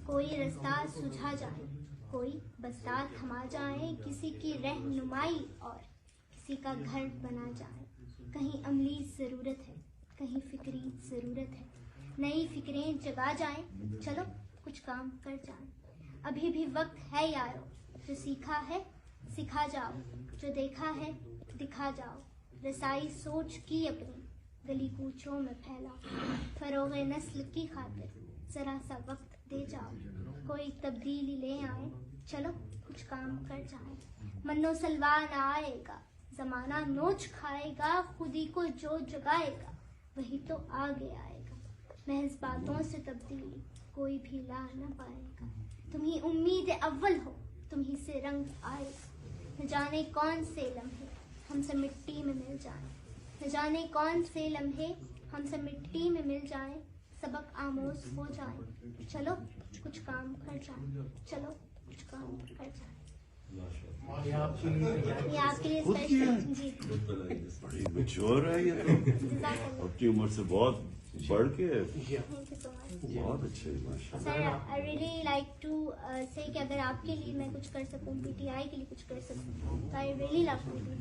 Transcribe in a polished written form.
کوئی رستہ سجھا جائے، کوئی بستہ تھما جائے، کسی کی رہنمائی اور کسی کا گھر بنا جائے۔ کہیں عملی ضرورت ہے، کہیں فکری ضرورت ہے، نئی فکریں جگا جائیں، چلو کچھ کام کر جائیں۔ ابھی بھی وقت ہے یارو، جو سیکھا ہے سکھا جاؤ، جو دیکھا ہے دکھا جاؤ، رسائی سوچ کی اپنی گلی کوچوں میں پھیلاؤ، فروغ نسل کی خاطر ذرا سا وقت دے جاؤ، کوئی تبدیلی لے آئیں، چلو کچھ کام کر جائیں۔ منو سلوان آئے گا، زمانہ نوچ کھائے گا، خودی کو جو جگائے گا وہی تو آگے آئے گا، محض باتوں سے تبدیلی کوئی بھی لا نہ پائے گا، تم ہی امید اول ہو، تم ہی سے رنگ آئے گا، نہ جانے کون سے لمحے ہم سے مٹی میں مل جائیں، نہ جانے کون سے لمحے ہم سے مٹی میں مل جائیں، سبق آموز ہو جائیں، چلو کچھ کام کر جائیں، چلو کچھ کام کر جائیں۔ یہ آپ کے لیے اسپیشل جی بڑی میچور ہے یہ تو، اپنی عمر سے بہت بڑھ کے، تھینک یو سو مچ بہت اچھے ماشاء سر۔ آئی ریئلی لائک ٹو سے کہ اگر آپ کے لیے میں کچھ کر سکوں، پی ٹی آئی کے لیے کچھ کر سکوں، تو I really love to do.